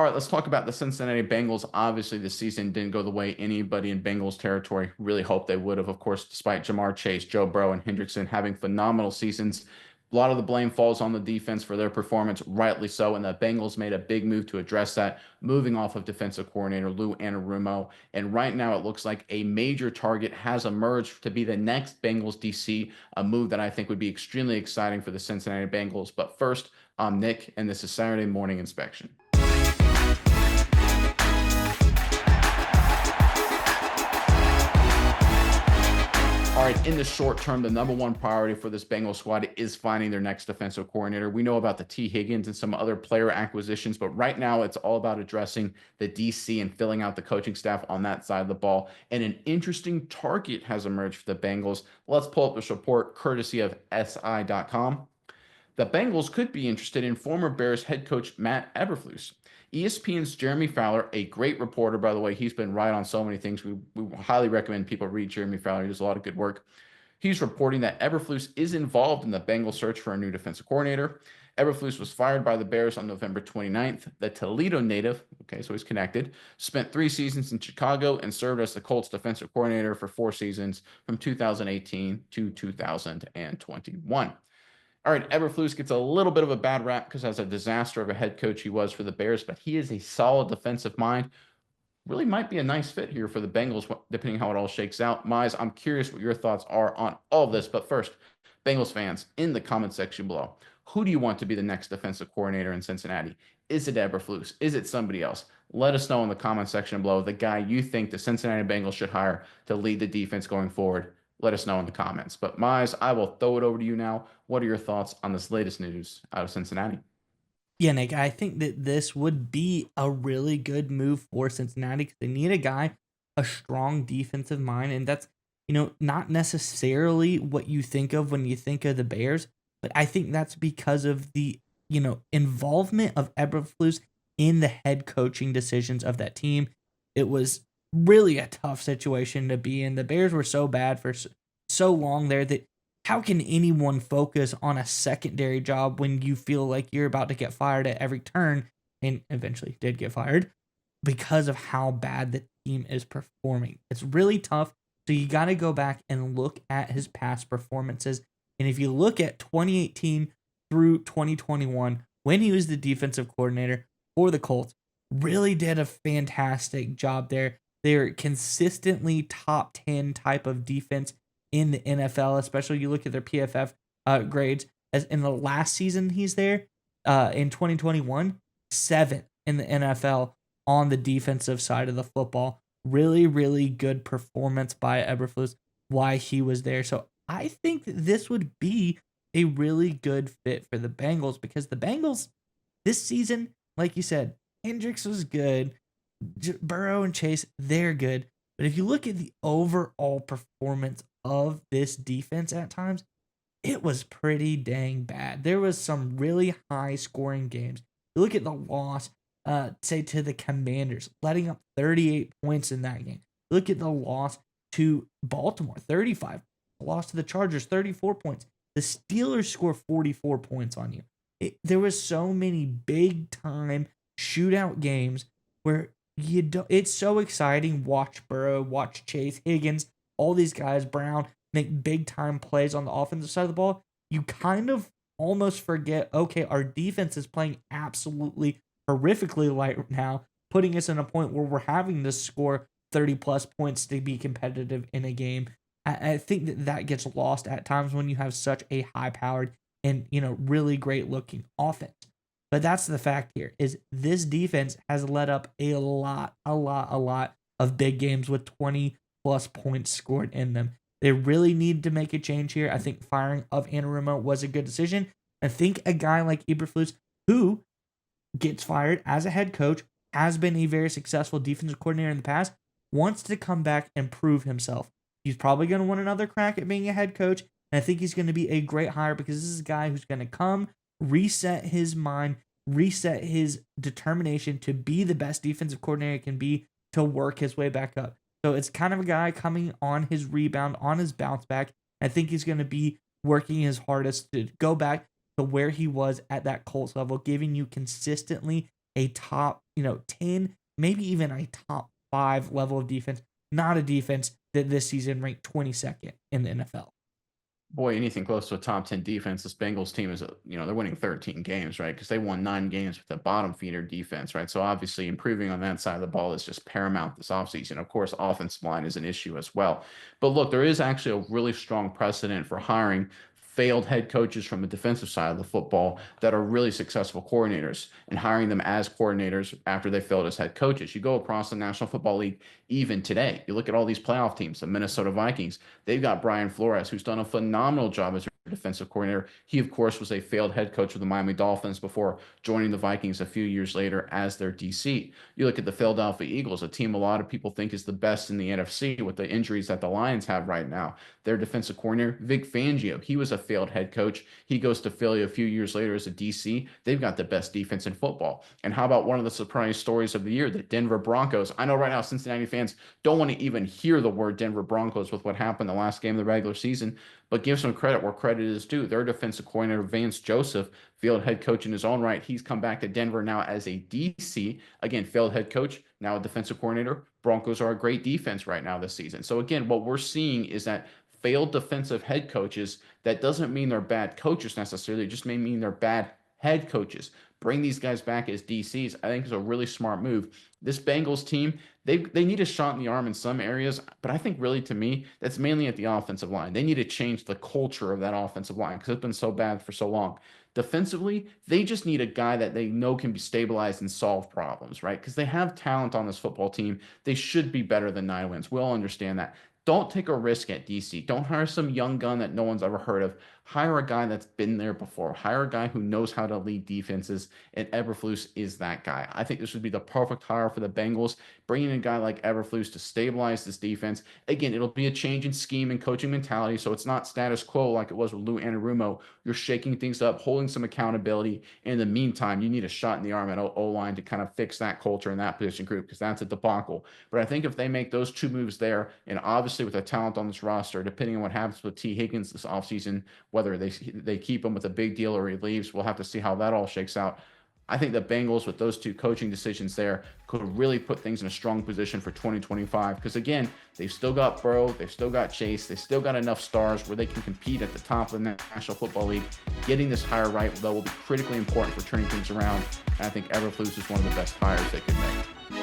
All right, let's talk about the Cincinnati Bengals. Obviously, the season didn't go the way anybody in Bengals territory really hoped they would have. Of course, despite Jamar Chase, Joe Burrow, and Hendrickson having phenomenal seasons, a lot of the blame falls on the defense for their performance, rightly so. And the Bengals made a big move to address that, moving off of defensive coordinator Lou Anarumo. And right now, it looks like a major target has emerged to be the next Bengals DC, a move that I think would be extremely exciting for the Cincinnati Bengals. But first, I'm Nick, and this is Saturday Morning Inspection. All right, in the short term, the number one priority for this Bengals squad is finding their next defensive coordinator. We know about the T. Higgins and some other player acquisitions, but right now it's all about addressing the DC and filling out the coaching staff on that side of the ball. And an interesting target has emerged for the Bengals. Let's pull up this report courtesy of SI.com. The Bengals could be interested in former Bears head coach Matt Eberflus. ESPN's Jeremy Fowler, a great reporter, by the way, he's been right on so many things. We highly recommend people read Jeremy Fowler. He does a lot of good work. He's reporting that Eberflus is involved in the Bengals search for a new defensive coordinator. Eberflus was fired by the Bears on November 29th. The Toledo native, okay, so he's connected, spent 3 seasons in Chicago and served as the Colts defensive coordinator for 4 seasons from 2018 to 2021. All right, Eberflus gets a little bit of a bad rap because as a disaster of a head coach he was for the Bears, but he is a solid defensive mind. Really might be a nice fit here for the Bengals, depending how it all shakes out. Mize, I'm curious what your thoughts are on all of this. But first, Bengals fans, in the comment section below, who do you want to be the next defensive coordinator in Cincinnati? Is it Eberflus? Is it somebody else? Let us know in the comment section below the guy you think the Cincinnati Bengals should hire to lead the defense going forward. Let us know in the comments. But Mize, I will throw it over to you now. What are your thoughts on this latest news out of Cincinnati? Yeah, Nick, I think that this would be a really good move for Cincinnati because they need a guy, a strong defensive mind. And that's, not necessarily what you think of when you think of the Bears, but I think that's because of the, involvement of Eberflus in the head coaching decisions of that team. It was really a tough situation to be in. The Bears were so bad for so long there that how can anyone focus on a secondary job when you feel like you're about to get fired at every turn and eventually did get fired because of how bad the team is performing? It's really tough. So you got to go back and look at his past performances. And if you look at 2018 through 2021, when he was the defensive coordinator for the Colts, really did a fantastic job there. They're consistently top 10 type of defense in the NFL, especially you look at their PFF grades. As in the last season he's there, in 2021, seventh in the NFL on the defensive side of the football. Really, really good performance by Eberflus why he was there. So I think that this would be a really good fit for the Bengals because the Bengals this season, like you said, Hendricks was good. Burrow and Chase, they're good. But if you look at the overall performance of this defense at times, it was pretty dang bad. There was some really high scoring games. You look at the loss, say to the Commanders, letting up 38 points in that game. Look at the loss to Baltimore, 35. The loss to the Chargers, 34 points. The Steelers score 44 points on you. There was so many big time shootout games where you don't. It's so exciting. Watch Burrow, watch Chase, Higgins, all these guys, Brown, make big time plays on the offensive side of the ball. You kind of almost forget, okay, our defense is playing absolutely horrifically right now, putting us in a point where we're having to score 30 plus points to be competitive in a game. I think that gets lost at times when you have such a high powered and, really great looking offense. But that's the fact here is this defense has led up a lot of big games with 20 plus points scored in them. They really need to make a change here. I think firing of Anarumo was a good decision. I think a guy like Eberflus, who gets fired as a head coach, has been a very successful defensive coordinator in the past, wants to come back and prove himself. He's probably going to want another crack at being a head coach. And I think he's going to be a great hire because this is a guy who's going to come, reset his mind, reset his determination to be the best defensive coordinator can be to work his way back up. So it's kind of a guy coming on his rebound, on his bounce back. I think he's going to be working his hardest to go back to where he was at that Colts level, giving you consistently a top, 10, maybe even a top 5 level of defense, not a defense that this season ranked 22nd in the NFL. Boy, anything close to a top 10 defense, this Bengals team is, they're winning 13 games, right? Because they won 9 games with a bottom feeder defense, right? So obviously improving on that side of the ball is just paramount this offseason. Of course, offensive line is an issue as well. But look, there is actually a really strong precedent for hiring failed head coaches from the defensive side of the football that are really successful coordinators and hiring them as coordinators after they failed as head coaches. You go across the National Football League even today. You look at all these playoff teams, the Minnesota Vikings, they've got Brian Flores, who's done a phenomenal job as defensive coordinator. He, of course, was a failed head coach with the Miami Dolphins before joining the Vikings a few years later as their DC. You look at the Philadelphia Eagles, a team a lot of people think is the best in the NFC with the injuries that the Lions have right now. Their defensive coordinator, Vic Fangio, he was a failed head coach. He goes to Philly a few years later as a DC. They've got the best defense in football. And how about one of the surprise stories of the year, the Denver Broncos? I know right now Cincinnati fans don't want to even hear the word Denver Broncos with what happened the last game of the regular season, but give some credit where credit is due. Their defensive coordinator, Vance Joseph, failed head coach in his own right. He's come back to Denver now as a DC. Again, failed head coach, now a defensive coordinator. Broncos are a great defense right now this season. So again, what we're seeing is that failed defensive head coaches, that doesn't mean they're bad coaches necessarily. It just may mean they're bad head coaches. Bring these guys back as DCs, I think is a really smart move. This Bengals team, they need a shot in the arm in some areas, but I think really to me, that's mainly at the offensive line. They need to change the culture of that offensive line because it's been so bad for so long. Defensively, they just need a guy that they know can be stabilized and solve problems, right? Because they have talent on this football team. They should be better than 9 wins. We all understand that. Don't take a risk at DC. Don't hire some young gun that no one's ever heard of. Hire a guy that's been there before. Hire a guy who knows how to lead defenses, and Eberflus is that guy. I think this would be the perfect hire for the Bengals. Bringing in a guy like Eberflus to stabilize this defense. Again, it'll be a change in scheme and coaching mentality, so it's not status quo like it was with Lou Anarumo. You're shaking things up, holding some accountability. In the meantime, you need a shot in the arm at O-line to kind of fix that culture in that position group because that's a debacle. But I think if they make those two moves there, and obviously with the talent on this roster, depending on what happens with T. Higgins this offseason, whether they keep him with a big deal or he leaves, we'll have to see how that all shakes out. I think the Bengals, with those two coaching decisions there, could really put things in a strong position for 2025. Because again, they've still got Burrow, they've still got Chase, they still got enough stars where they can compete at the top of the National Football League. Getting this hire right, though, will be critically important for turning things around. And I think Eberflus is one of the best hires they could make.